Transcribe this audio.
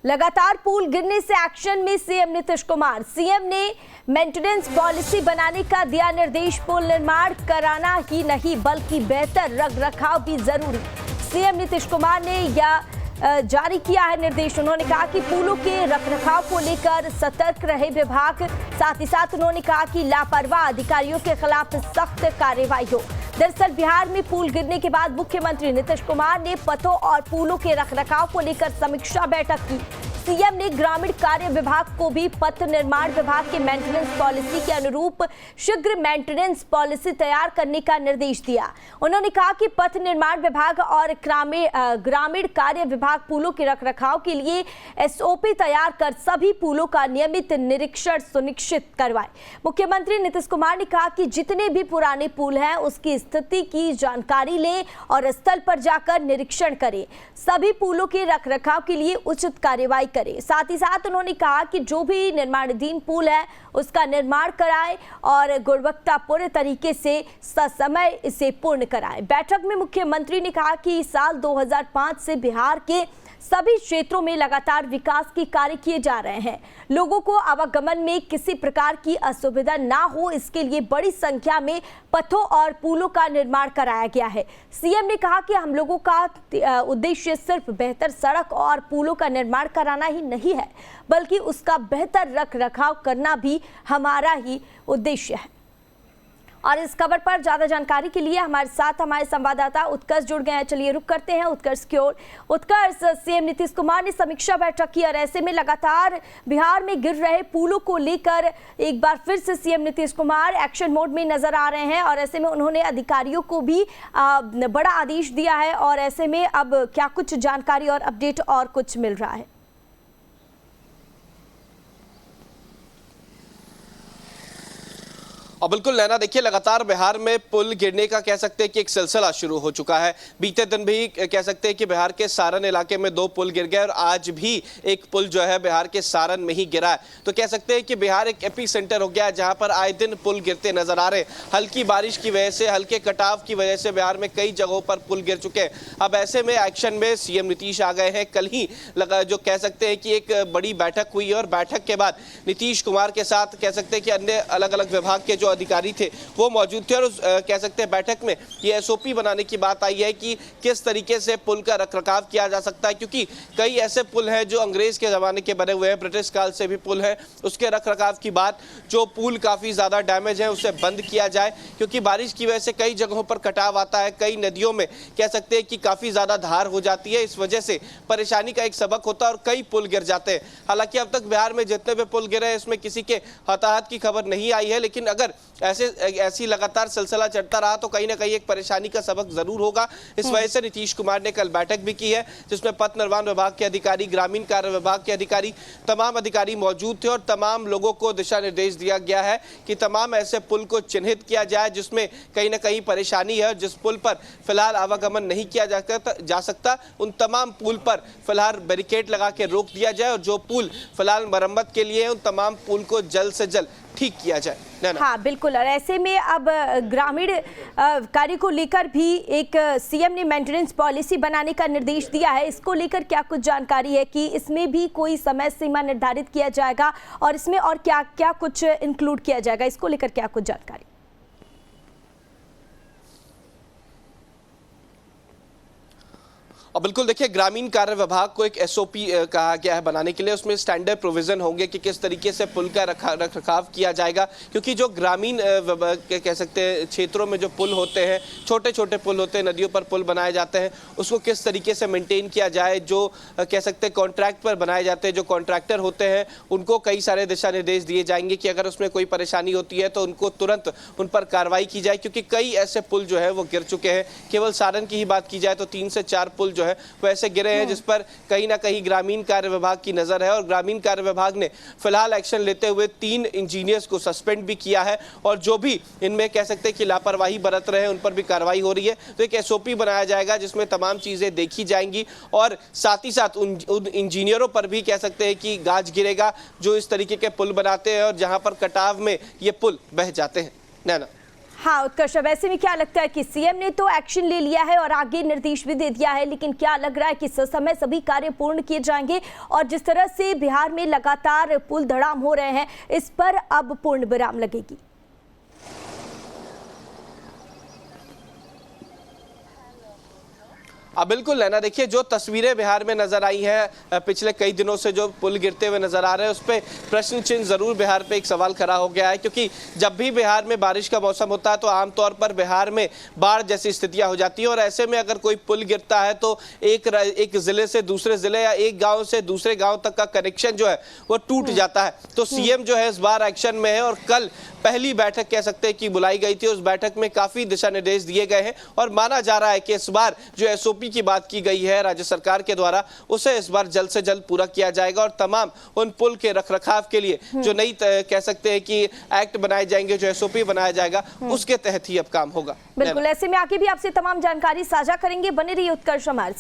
लगातार पुल गिरने से एक्शन में सीएम नीतीश कुमार। सीएम ने मेंटेनेंस पॉलिसी बनाने का दिया निर्देश। पुल निर्माण कराना ही नहीं बल्कि बेहतर रखरखाव भी जरूरी। सीएम नीतीश कुमार ने यह जारी किया है निर्देश। उन्होंने कहा कि पुलों के रखरखाव को लेकर सतर्क रहे विभाग। साथ ही साथ उन्होंने कहा कि लापरवाह अधिकारियों के खिलाफ सख्त कार्रवाई हो। दरअसल बिहार में पुल गिरने के बाद मुख्यमंत्री नीतीश कुमार ने पथों और पुलों के रखरखाव को लेकर समीक्षा बैठक की। सीएम ने ग्रामीण कार्य विभाग को भी पथ निर्माण विभाग के मेंटेनेंस पॉलिसी के अनुरूप शीघ्र मेंटेनेंस पॉलिसी तैयार करने का निर्देश दिया। उन्होंने कहा कि पथ निर्माण विभाग और ग्रामीण कार्य विभाग पुलों के रखरखाव के लिए एसओपी तैयार कर सभी पुलों का नियमित निरीक्षण सुनिश्चित करवाए। मुख्यमंत्री नीतीश कुमार ने कहा कि जितने भी पुराने पुल हैं उसकी स्थिति की जानकारी लें और स्थल पर जाकर निरीक्षण करें। सभी पुलों के रखरखाव के लिए उचित कार्रवाई करें। साथ ही साथ उन्होंने कहा कि जो भी निर्माणाधीन पुल है उसका निर्माण कराएं और गुणवत्तापूर्ण तरीके से ससमय इसे पूर्ण कराएं। बैठक में मुख्यमंत्री ने कहा कि साल 2005 से बिहार के सभी क्षेत्रों में लगातार विकास के कार्य किए जा रहे हैं। लोगों को आवागमन में किसी प्रकार की असुविधा ना हो, इसके लिए बड़ी संख्या में पथों और पुलों का निर्माण कराया गया है। सीएम ने कहा कि हम लोगों का उद्देश्य सिर्फ बेहतर सड़क और पुलों का निर्माण कराना ही नहीं है, बल्कि उसका बेहतर रखरखाव करना भी हमारा ही उद्देश्य है। और इस खबर पर ज्यादा जानकारी के लिए हमारे साथ हमारे संवाददाता उत्कर्ष जुड़ गए हैं। चलिए रुक करते हैं उत्कर्ष की ओर। उत्कर्ष, सीएम नीतीश कुमार ने समीक्षा बैठक की और ऐसे में लगातार बिहार में गिर रहे पुलों को लेकर एक बार फिर से CM Nitish Kumar action mode में नजर आ रहे हैं और ऐसे में उन्होंने अधिकारियों को भी बड़ा आदेश दिया है। और ऐसे में अब क्या कुछ जानकारी और अपडेट और कुछ मिल रहा है? और बिल्कुल नैना, देखिए लगातार बिहार में पुल गिरने का कह सकते हैं कि एक सिलसिला शुरू हो चुका है। बीते दिन भी कह सकते हैं कि बिहार के सारण इलाके में 2 पुल गिर गए और आज भी एक पुल जो है बिहार के सारण में ही गिरा है। तो कह सकते हैं कि बिहार एक एपी सेंटर हो गया है जहां पर आए दिन पुल गिरते नजर आ रहे हैं। हल्की बारिश की वजह से, हल्के कटाव की वजह से बिहार में कई जगहों पर पुल गिर चुके हैं। अब ऐसे में एक्शन में सीएम नीतीश आ गए हैं। कल ही जो कह सकते हैं कि एक बड़ी बैठक हुई और बैठक के बाद नीतीश कुमार के साथ कह सकते हैं कि अन्य अलग अलग विभाग के जो अधिकारी थे वो मौजूद थे और कह सकते हैं बैठक में ये एसओपी बनाने की बात आई है कि किस तरीके से पुल का रखरखाव किया जा सकता है, क्योंकि कई ऐसे पुल हैं जो अंग्रेज के जमाने के बने हुए हैं, ब्रिटिश काल से भी पुल हैं। उसके रखरखाव की बात, जो पुल काफी ज्यादा डैमेज है उसे बंद किया जाए, क्योंकि बारिश की वजह से कई जगहों पर कटाव आता है। कई नदियों में कह सकते हैं कि काफी ज्यादा धार हो जाती है, इस वजह से परेशानी का एक सबक होता है और कई पुल गिर जाते हैं। हालांकि अब तक बिहार में जितने भी पुल गिरे हैं इसमें किसी के हताहत की खबर नहीं आई है, लेकिन अगर ऐसी लगातार सिलसिला चलता रहा तो कहीं ना कहीं एक परेशानी का सबक जरूर होगा। इस वजह से नीतीश कुमार ने कल बैठक भी की है जिसमें पथ निर्माण विभाग के अधिकारी, ग्रामीण कार्य विभाग के अधिकारी, तमाम अधिकारी मौजूद थे और तमाम लोगों को दिशा निर्देश दिया गया है कि तमाम ऐसे पुल को चिन्हित किया जाए जिसमें कहीं ना कहीं परेशानी है। जिस पुल पर फिलहाल आवागमन नहीं किया जा सकता उन तमाम पुल पर फिलहाल बैरिकेड लगा के रोक दिया जाए और जो पुल फिलहाल मरम्मत के लिए उन तमाम पुल को जल्द से जल्द ठीक किया जाए। हाँ बिल्कुल। और ऐसे में अब ग्रामीण कार्य को लेकर भी एक सीएम ने मेंटेनेंस पॉलिसी बनाने का निर्देश दिया है। इसको लेकर क्या कुछ जानकारी है कि इसमें भी कोई समय सीमा निर्धारित किया जाएगा और इसमें और क्या क्या कुछ इंक्लूड किया जाएगा, इसको लेकर क्या कुछ जानकारी? और बिल्कुल देखिए, ग्रामीण कार्य विभाग को एक एसओपी कहा गया है बनाने के लिए। उसमें स्टैंडर्ड प्रोविजन होंगे कि किस तरीके से पुल का रखरखाव किया जाएगा, क्योंकि जो ग्रामीण कह सकते हैं क्षेत्रों में जो पुल होते हैं, छोटे छोटे पुल होते हैं, नदियों पर पुल बनाए जाते हैं, उसको किस तरीके से मेंटेन किया जाए। जो कह सकते हैं कॉन्ट्रैक्ट पर बनाए जाते हैं, जो कॉन्ट्रैक्टर होते हैं उनको कई सारे दिशा निर्देश दिए जाएंगे कि अगर उसमें कोई परेशानी होती है तो उनको तुरंत उन पर कार्रवाई की जाए, क्योंकि कई ऐसे पुल जो है वो गिर चुके हैं। केवल सारण की ही बात की जाए तो 3 से 4 पुल जो है वो ऐसे गिरे हैं जिस पर कहीं ना कहीं ग्रामीण कार्य विभाग की नजर है और ग्रामीण कार्य विभाग ने फिलहाल एक्शन लेते हुए 3 इंजीनियर्स को सस्पेंड भी किया है और जो भी इनमें कह सकते हैं कि लापरवाही बरत रहे हैं उन पर भी कार्रवाई हो रही है। तो एक एसओपी बनाया जाएगा जिसमें तमाम चीजें देखी जाएंगी और साथ ही साथ उन इंजीनियरों पर भी कह सकते हैं कि गाज गिरेगा जो इस तरीके के पुल बनाते हैं और जहां पर कटाव में ये पुल बह जाते हैं। नैना। हाँ उत्कर्ष, वैसे में क्या लगता है कि सीएम ने तो एक्शन ले लिया है और आगे निर्देश भी दे दिया है, लेकिन क्या लग रहा है कि ससमय सभी कार्य पूर्ण किए जाएंगे और जिस तरह से बिहार में लगातार पुल धड़ाम हो रहे हैं, इस पर अब पूर्ण विराम लगेगी? बिल्कुल लेना, देखिए जो तस्वीरें बिहार में नजर आई हैं पिछले कई दिनों से, जो पुल गिरते हुए नजर आ रहे हैं, उस पर प्रश्न चिन्ह जरूर बिहार पे एक सवाल खड़ा हो गया है, क्योंकि जब भी बिहार में बारिश का मौसम होता है तो आमतौर पर बिहार में बाढ़ जैसी स्थितियां हो जाती हैं और ऐसे में अगर कोई पुल गिरता है तो एक जिले से दूसरे जिले या एक गाँव से दूसरे गाँव तक का कनेक्शन जो है वो टूट जाता है। तो सीएम जो है इस बार एक्शन में है और कल पहली बैठक कह सकते हैं कि बुलाई गई थी। उस बैठक में काफी दिशा निर्देश दिए गए हैं और माना जा रहा है कि इस बार जो एसओपी की बात की गई है राज्य सरकार के द्वारा, उसे इस बार जल्द से जल्द पूरा किया जाएगा और तमाम उन पुल के रखरखाव के लिए जो नई कह सकते हैं कि एक्ट बनाए जाएंगे, जो एसओपी बनाया जाएगा, उसके तहत ही अब काम होगा। बिल्कुल, ऐसे में आगे भी आपसे तमाम जानकारी साझा करेंगे। बने रहिए उत्कर्ष हमारे साथ।